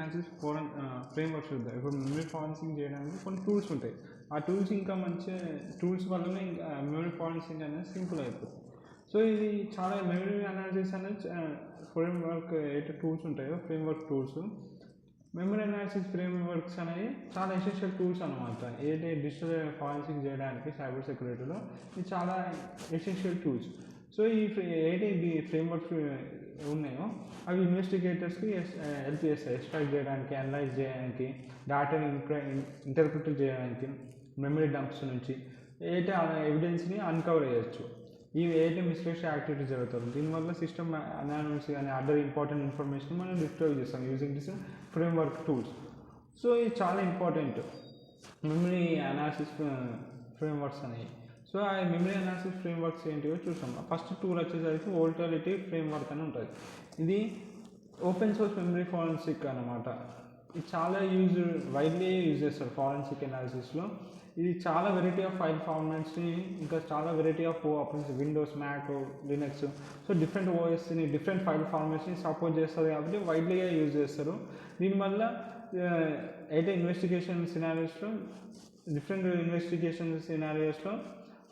Analysis frameworks ఉంటాయి. ఇప్పుడు memory forensic చేయడానికి కొన్ని టూల్స్ ఉంటాయి. ఆ టూల్స్ ఇంకా మంచి టూల్స్ వల్లనే ఇంకా మెమరీ ఫారెన్సిక్ అనేది సింపుల్ అయిపోతుంది. సో ఇది చాలా మెమరీ అనాలిసిస్ అనేది ఫ్రేమ్వర్క్ ఏదైతే టూల్స్ ఉంటాయో framework tools, memory analysis frameworks అనేవి చాలా ఎసెన్షియల్ టూల్స్ అనమాట. ఏదైతే డిజిటల్ ఫారెన్సిక్ చేయడానికి సైబర్ సెక్యూరిటీలో ఇది చాలా ఎసెన్షియల్ టూల్స్. సో ఏదైతే ఈ ఫ్రేమ్వర్క్స్ ఉన్నాయో అవి ఇన్వెస్టిగేటర్స్కి హెల్ప్ చేస్తాయి ఎక్స్ట్రాక్ట్ చేయడానికి, అనలైజ్ చేయడానికి, డేటాని ఇంటర్ప్రిట్ చేయడానికి, మెమరీ డంప్స్ నుంచి ఏదైతే ఎవిడెన్స్ని అన్కవర్ చేయొచ్చు. ఇవి ఏదైతే మిస్లేషన్ యాక్టివిటీ జరుగుతుంది దీనివల్ల సిస్టమ్ అనాలిసిస్ కానీ అదర్ ఇంపార్టెంట్ ఇన్ఫర్మేషన్ మనం రిట్రీవ్ చేస్తాం using this framework tools. So ఇది చాలా ఇంపార్టెంట్ మెమరీ అనాలిసిస్ ఫ్రేమ్వర్క్స్ అనేవి. సో ఆ మెమరీ అనాలిసిస్ ఫ్రేమ్వర్క్స్ ఏంటివో చూసాం. ఫస్ట్ టూల్ వచ్చేసరికి వోల్టాలిటీ ఫ్రేమ్వర్క్ అని ఉంటుంది. ఇది ఓపెన్ సోర్స్ మెమరీ ఫారెన్సిక్ అనమాట. ఇది చాలా వైడ్లీ యూజ్ చేస్తారు ఫారెన్సిక్ అనాలిసిస్లో. ఇది చాలా వెరైటీ ఆఫ్ ఫైల్ ఫార్మాట్స్ని, ఇంకా చాలా variety of operations, Windows, Mac, Linux, so different ఓఎస్ని, డిఫరెంట్ ఫైల్ ఫార్మాట్స్ని సపోర్ట్ చేస్తుంది కాబట్టి వైడ్లీగా యూజ్ చేస్తారు. దీనివల్ల అయితే ఇన్వెస్టిగేషన్ సినారియోస్లో, డిఫరెంట్ ఇన్వెస్టిగేషన్ సినారియోస్లో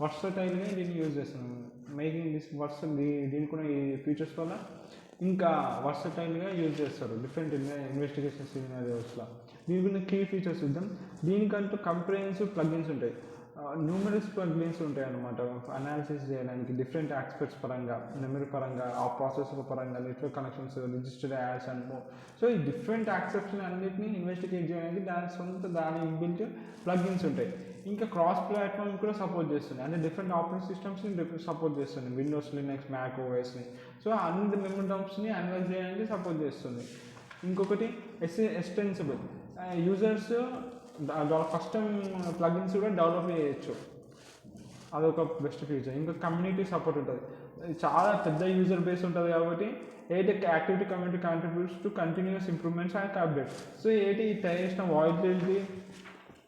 వర్సటైల్గా దీన్ని యూజ్ చేస్తున్నాం. మేకింగ్ దిస్ దీనికి కూడా ఈ ఫీచర్స్ వల్ల ఇంకా వర్సటైల్గా యూజ్ చేస్తారు డిఫరెంట్ ఇన్వెస్టిగేషన్ సినారియోస్లో. దీని గురించి కీ ఫీచర్స్ ఇద్దాం. దీనికంటూ కంప్రహెన్సివ్ ప్లగ్ఇన్స్ ఉంటాయి, న్యూమరస్ ప్లగ్ఇన్స్ ఉంటాయి అన్నమాట. అనాలిసిస్ చేయడానికి డిఫరెంట్ ఆస్పెక్ట్స్ పరంగా, మెమరీ పరంగా, ఆ ప్రాసెసర్ పరంగా, network connections, registered ads and so ఈ డిఫరెంట్ యాక్సెప్షన్ అన్నింటినీ ఇన్వెస్టిగేట్ చేయడానికి దాని ఇన్బిల్ట్ ప్లగ్ఇన్స్ ఉంటాయి. ఇంకా క్రాస్ ప్లాట్ఫామ్ కూడా సపోర్ట్ చేస్తుంది, అంటే డిఫరెంట్ ఆపరేటింగ్ సిస్టమ్స్ని సపోర్ట్ చేస్తుంది, విండోస్, లినక్స్, మ్యాక్ ఓఎస్ని. సో అన్ని మెమరీ డంప్స్ని అనలైజ్ చేయడానికి సపోర్ట్ చేస్తుంది. ఇంకొకటి ఎక్స్టెన్సిబుల్, యూజర్స్ కస్టమ్ ప్లగిన్స్ కూడా డెవలప్ చేయొచ్చు, అదొక బెస్ట్ ఫీచర్. ఇంకా కమ్యూనిటీ సపోర్ట్ ఉంటుంది, చాలా పెద్ద యూజర్ బేస్ ఉంటుంది కాబట్టి activity community contributes to continuous improvements and updates. So ఈ తయారు చేసిన వాయిబిలిటీ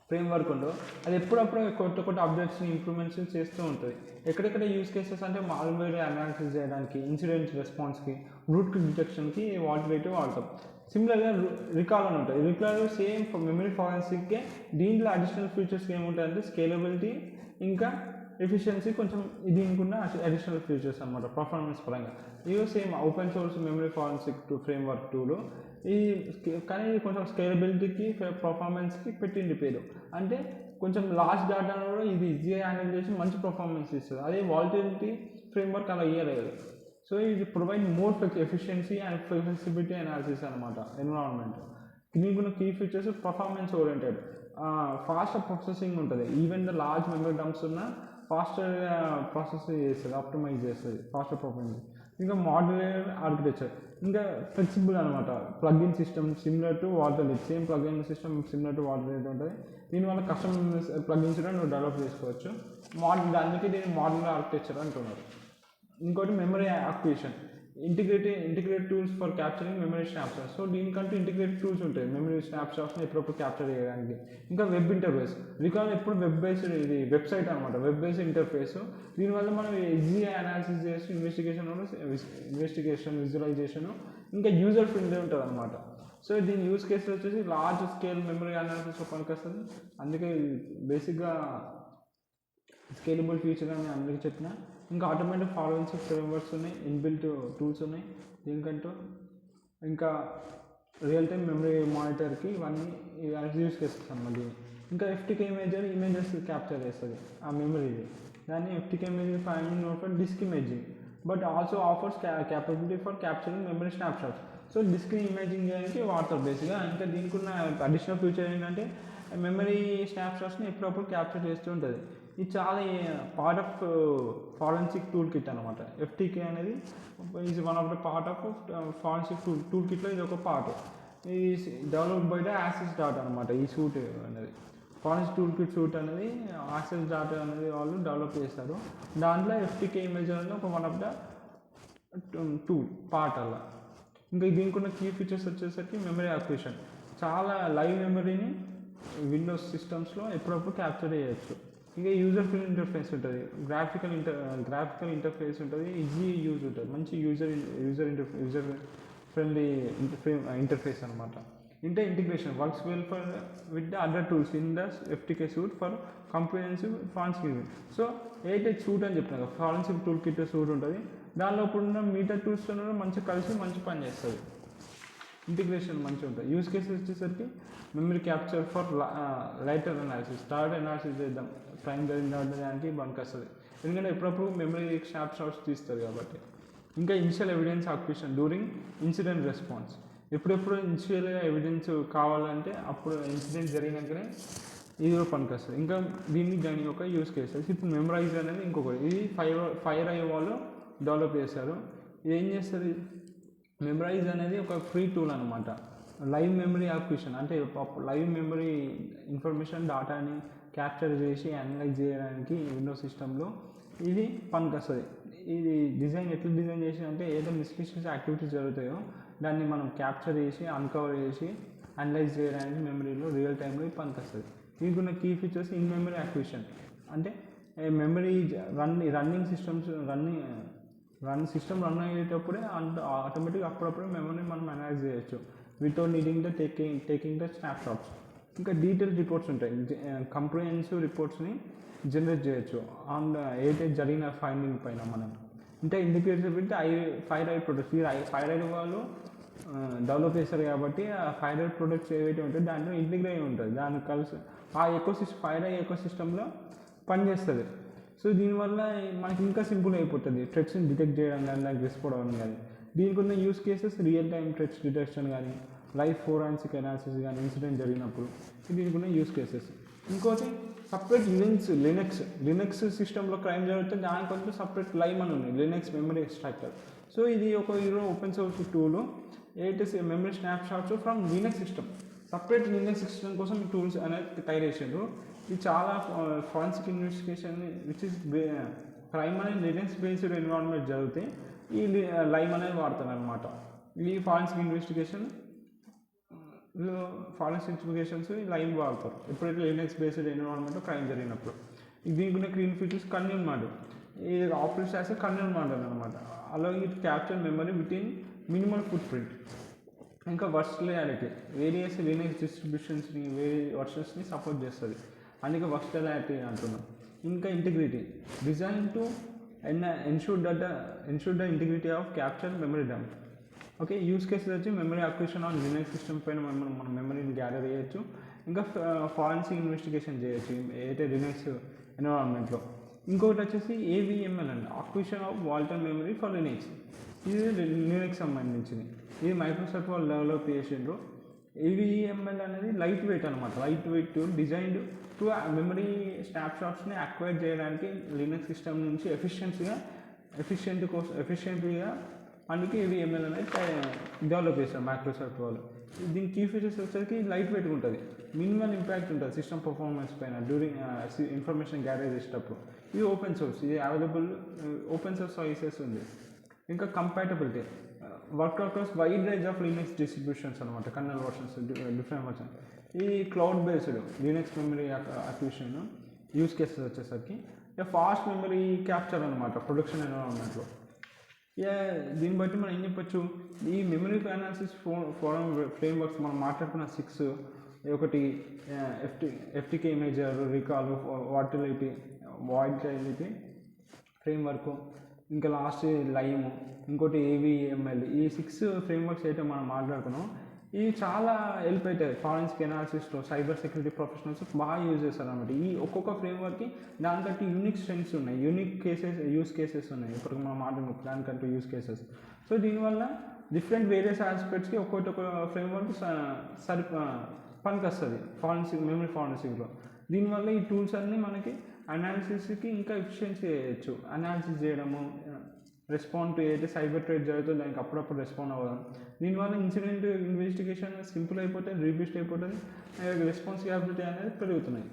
ఫ్రేమ్వర్క్ ఉందో అది ఎప్పుడప్పుడు కొత్త అప్డేట్స్ని, ఇంప్రూవ్మెంట్స్ చేస్తూ ఉంటుంది. ఎక్కడెక్కడ యూజ్ కేసెస్ అంటే మాల్వేర్ అనాలిసిస్ చేయడానికి, ఇన్సిడెంట్ రెస్పాన్స్కి, రూట్ డిటెక్షన్కి వాటిలైతే వాడతాం. సిమిలర్గా రికాల్ అని ఉంటుంది. రికాల్ సేమ్ మెమరీ ఫారెన్సిక్కే, దీంట్లో అడిషనల్ ఫీచర్స్ ఏముంటాయంటే స్కేలబిలిటీ, ఇంకా ఎఫిషియన్సీ, కొంచెం దీనికి ఉన్న అడిషనల్ ఫీచర్స్ అనమాట పర్ఫార్మెన్స్ పరంగా. ఇవి same open source memory forensic framework tool. కానీ కొంచెం స్కేలబిలిటీకి, పర్ఫార్మెన్స్కి పెట్టింది పేరు. అంటే కొంచెం లార్జ్ డేటాను కూడా ఇది ఈజీగా హ్యాండిల్ చేసి మంచి పర్ఫార్మెన్స్ ఇస్తుంది. అదే వాల్టిలిటీ ఫ్రేమ్వర్క్ అలా ఇయ్యలేదు. సో ఇది provide more efficiency and flexibility analysis అనమాట ఎన్విరాన్మెంట్. దీనికి key features performance oriented, fast processing ఉంటుంది. Even the large memory dumps ఉన్న ఫాస్టర్ ప్రాసెస్ చేస్తుంది, ఆప్టిమైజ్ చేస్తుంది, ఫాస్టర్ పర్ఫార్మెన్స్. ఇంకా మాడ్యులర్ ఆర్కిటెక్చర్, ఇంకా ఫ్లెక్సిబుల్ అనమాట. Plugin system similar to Volatility, same plugin system similar to Volatility ఉంటుంది. దీనివల్ల కస్టమ్ ప్లగ్ఇన్స్ కూడా నువ్వు డెవలప్ చేసుకోవచ్చు. అందుకే దీన్ని మాడ్యులర్ ఆర్కిటెక్చర్ అంటున్నారు. ఇంకోటి memory acquisition, integrated tools for capturing memory snapshots. So దీనికంటూ ఇంటిగ్రేటెడ్ టూల్స్ ఉంటాయి మెమరీ స్నాప్షాట్స్ని ఎప్పుడప్పుడు క్యాప్చర్ చేయడానికి. ఇంకా వెబ్ ఇంటర్ఫేస్, రికాల్ ఎప్పుడు వెబ్ బేస్డ్, ఇది వెబ్సైట్ అనమాట, వెబ్ బేస్డ్ ఇంటర్ఫేస్. దీనివల్ల మనం ఈజీగా అనాలిసిస్ చేసి ఇన్వెస్టిగేషన్, విజువలైజేషన్, ఇంకా యూజర్ ఫ్రెండ్లీ ఉంటుంది అనమాట. సో దీని యూజ్ కేసు వచ్చేసి లార్జ్ స్కేల్ మెమరీ అనాలిసిస్ పనికొస్తుంది. అందుకే బేసిక్గా స్కేలబుల్ ఫీచర్ అని అందరికీ చెప్పిన. ఇంకా ఆటోమేటిక్ ఫారెన్సిక్ ఫ్రేమ్వర్క్స్ ఉన్నాయి, ఇన్బిల్ట్ టూల్స్ ఉన్నాయి దీనికంటూ. ఇంకా రియల్ టైమ్ మెమరీ మానిటర్కి ఇవన్నీ యూజ్ కేసెస్ అన్నమాట. ఇంకా ఎఫ్టీకే ఇమేజెస్ క్యాప్చర్ చేస్తుంది ఆ మెమరీని. దాన్ని FTK image 5 minute for disk imaging, but also offers capability for capturing memory snapshots. So disk imaging చేయడానికి వాడతారు బేసిక్గా. ఇంకా దీనికి ఉన్న అడిషనల్ ఫీచర్ ఏంటంటే మెమరీ స్నాప్షాట్స్ని ఎప్పుడప్పుడు క్యాప్చర్ చేస్తూ ఉంటుంది. ఇది చాలా part of forensic tool kit అనమాట. ఎఫ్టీకే అనేది is one of the part of forensic tool కిట్లో ఇది ఒక పార్ట్. ఈ develop by the access data అనమాట. ఈ సూట్ అనేది ఫారెన్సిక్ టూల్ కిట్ సూట్ అనేది యాక్సెస్ డాటా అనేది వాళ్ళు డెవలప్ చేస్తారు. దాంట్లో ఎఫ్టీకే ఇమేజ్ అనేది ఒక one of the tool part అలా. ఇంకా దీనికి ఉన్న కీ ఫీచర్స్ వచ్చేసరికి మెమరీ అక్విజిషన్, చాలా లైవ్ మెమరీని విండోస్ సిస్టమ్స్లో ఎప్పుడప్పుడు క్యాప్చర్ చేయొచ్చు. ఇంకా యూజర్ ఫ్రెండ్లీ ఇంటర్ఫేస్ ఉంటుంది, గ్రాఫికల్ ఇంటర్ఫేస్ ఉంటుంది, ఈజీ యూజ్ ఉంటుంది, మంచి యూజర్ ఫ్రెండ్లీ ఇంటర్ఫేస్ అనమాట. Integration works well with the other tools in the FTK suite for comprehensive forensic review. So ఏదైతే సూట్ అని చెప్పిన కదా, ఫారెన్సిక్ టూల్ కిట్ సూట్ ఉంటుంది, దానిలో ఉన్న మిగతా టూల్స్తో మంచిగా కలిసి మంచి పని చేస్తుంది. ఇంటిగ్రేషన్ మంచిగా ఉంటుంది. యూస్ కేసెస్ వచ్చేసరికి memory capture for lighter analysis, third analysis చేద్దాం క్రైమ్ జరిగిన దానికి పనికి వస్తుంది, ఎందుకంటే ఎప్పుడప్పుడు మెమరీ స్నాప్ షాట్స్ తీస్తుంది కాబట్టి. ఇంకా initial evidence acquisition during incident response, ఎప్పుడెప్పుడు ఇనిషియల్గా ఎవిడెన్స్ కావాలంటే అప్పుడు ఇన్సిడెంట్ జరిగినాకనే ఇది కూడా పనికి వస్తుంది. ఇంకా దాని యొక్క యూస్ కేసెస్. ఇప్పుడు మెమరైజ్ అనేది ఇంకొకటి, ఇది ఫైర్ ఐ వాళ్ళు డెవలప్ చేశారు. ఇది ఏం చేస్తుంది, మెమరైజ్ అనేది ఒక ఫ్రీ టూల్ అనమాట. లైవ్ మెమరీ అక్విజిషన్ అంటే లైవ్ మెమరీ ఇన్ఫర్మేషన్ డేటాని క్యాప్చర్ చేసి అనలైజ్ చేయడానికి విండోస్ సిస్టంలో ఇది పనికి వస్తుంది. ఇది డిజైన్ ఎట్లా డిజైన్ చేసి అంటే ఏదో మిస్లిషియస్ యాక్టివిటీస్ జరుగుతాయో దాన్ని మనం క్యాప్చర్ చేసి అన్కవర్ చేసి అనలైజ్ చేయడానికి మెమరీలో రియల్ టైంలో పనికి వస్తుంది. దీనికి ఉన్న key features in memory acquisition అంటే memory running systems system run అయ్యేటప్పుడే ఆటోమేటిక్గా అప్పుడప్పుడే మెమరీ మనం అనలైజ్ చేయొచ్చు without needing the taking the snapshots. ఇంకా డీటెయిల్ రిపోర్ట్స్ ఉంటాయి, కంప్రిహెన్సివ్ రిపోర్ట్స్ని జనరేట్ చేయొచ్చు ఆన్ ఏదైతే జరిగిన ఫైండింగ్ పైన మనం. అంటే ఇండికేటర్స్ పెడితే ఫైర్ ఐ ప్రొడక్ట్స్, ఈ ఫైర్ ఐ వాళ్ళు డెవలప్ చేస్తారు కాబట్టి ఆ ఫైర్ ఐ ప్రొడక్ట్స్ ఏవైతే ఉంటాయో దాంట్లో ఇంటిగ్రేట్ ఉంటుంది, దాన్ని కలిసి ఆ ఫైర్ ఐ ఎకో సిస్టంలో పనిచేస్తుంది. సో దీనివల్ల మనకి ఇంకా సింపుల్ అయిపోతుంది థ్రెట్స్ని డిటెక్ట్ చేయడం కానీ దానికి రెస్పాండ్ అవ్వడం కానీ. దీనికి ఉన్న use cases real time threats detection కానీ లైవ్ ఫోరెన్సిక్ అనాలిసిస్ కానీ ఇన్సిడెంట్ జరిగినప్పుడు దీనికి ఉన్న యూస్ కేసెస్. ఇంకోటి సపరేట్ లినక్స్ సిస్టంలో క్రైమ్ జరిగితే దానికంటూ సపరేట్ లైవ్ అని ఉంది, లినక్స్ మెమరీ ఎక్స్ట్రాక్టర్. సో ఇది ఒక ఓపెన్ సోర్స్ టూల్, ఏదైతే memory snap shots from Linux system, separate Linux system కోసం ఈ టూల్స్ అనేది తయారు చేసారు. ఇది చాలా forensic investigation which is crime అనేది లినక్స్ బేస్డ్ ఎన్విరాన్మెంట్ జరిగితే ఈ లైవ్ అనేది వాడతారు అనమాట. ఈ ఫారెన్సిక్ ఇన్వెస్టిగేషన్స్ లైవ్ వాడతారు ఎప్పుడైతే లినక్స్ బేస్డ్ ఎన్విరాన్మెంట్లో క్రైమ్ జరిగినప్పుడు. దీనికి ఉన్న క్లీన్ ఫీచర్స్ కన్యూన్ మోడల్, ఇది ఆపరేట్ చేస్తే కన్యూన్ మోడల్ అనమాట. అలాగే it capture memory with in minimal footprint. ఇంకా వర్స్టైలిటీ, వేరియస్ లినక్స్ డిస్ట్రిబ్యూషన్స్ని వర్షన్స్ని సపోర్ట్ చేస్తుంది, అందుకే వర్స్టైలిటీ అంటున్నాం. ఇంకా integrity, design to ensure the integrity of capture memory dump. Okay, use cases వచ్చి memory acquisition on Linux system పైన మనం మెమరీని గ్యాదర్ చేయొచ్చు. ఇంకా ఫారెన్సిక్ ఇన్వెస్టిగేషన్ చేయొచ్చు ఏదైతే లినక్స్ ఎన్విరాన్మెంట్లో. ఇంకొకటి వచ్చేసి AVML అండి, acquisition of volatile memory for Linux. ఇది లినక్స్ సంబంధించింది, ఇది మైక్రోసాఫ్ట్ వాళ్ళు డెవలప్ చేసిండ్రు. AVML అనేది లైట్ వెయిట్ అనమాట, light weight tool designed to memory స్నాప్షాట్స్ని అక్వైర్ చేయడానికి లినక్స్ సిస్టమ్ నుంచి ఎఫిషియెంట్గా అందుకే AVML అనేది డెవలప్ చేస్తారు మైక్రోసాఫ్ట్ వాళ్ళు. దీని కీ ఫీచర్స్ వచ్చేసరికి లైట్ వెయిట్గా ఉంటుంది, మినిమల్ ఇంపాక్ట్ ఉంటుంది సిస్టమ్ పర్ఫార్మెన్స్ పైన డ్యూరింగ్ ఇన్ఫర్మేషన్ గ్యాదర్ చేసేటప్పుడు. ఇది ఓపెన్ సోర్స్, ఇది అవైలబుల్ ఓపెన్ సోర్స్ సర్వీసెస్ ఉంది. ఇంకా compatibility, work across wide range of Linux distributions అనమాట, కర్నల్ వర్షన్స్, డిఫరెంట్ వర్షన్. ఇది cloud based Linux memory acquisition. Use cases వచ్చేసరికి ఫాస్ట్ మెమరీ క్యాప్చర్ అనమాట production ఎన్విరాన్మెంట్లో. దీన్ని బట్టి మనం ఏం చెప్పచ్చు, ఈ మెమరీ అనాలిసిస్ ఫ్రేమ్ వర్క్స్ మనం మాట్లాడుకున్న 6, ఒకటి FTK imager, Rekall, Volatility framework, ఇంకా లాస్ట్ లైమ్, ఇంకోటి AVML. ఈ 6 ఫ్రేమ్ వర్క్స్ అయితే మనం మాట్లాడుకున్నాం. ఇవి చాలా హెల్ప్ అవుతాయి ఫారెన్సిక్ అనాలిసిస్లో, సైబర్ సెక్యూరిటీ ప్రొఫెషనల్స్ బాగా యూజ్ చేస్తారు అనమాట. ఈ ఒక్కొక్క ఫ్రేమ్వర్క్కి దానికంటే యూనిక్ స్ట్రెంగ్స్ ఉన్నాయి, యూనిక్ యూస్ కేసెస్ ఉన్నాయి. ఇప్పుడు మనం మాట్లాడుకున్నాం దానికంటూ యూస్ కేసెస్. సో దీనివల్ల డిఫరెంట్ వేరియస్ ఆస్పెక్ట్స్కి ఒక్కొక్క ఫ్రేమ్వర్క్ పనికి వస్తుంది మెమరీ ఫారెన్సిక్లో. దీనివల్ల ఈ టూల్స్ అన్నీ మనకి అనాలిసిస్కి ఇంకా ఎఫిషియన్సీ చేయొచ్చు. అనాలిసిస్ చేయడము, రెస్పాండ్ ఏదైతే సైబర్ ట్రేడ్ జరుగుతుందో దానికి అప్పుడప్పుడు రెస్పాండ్ అవ్వడం. దీనివల్ల ఇన్సిడెంట్ ఇన్వెస్టిగేషన్ సింపుల్ అయిపోతుంది, రీబూస్ట్ అయిపోతుంది, రెస్పాన్స్ క్యాపబిలిటీ అనేది పెరుగుతున్నాయి.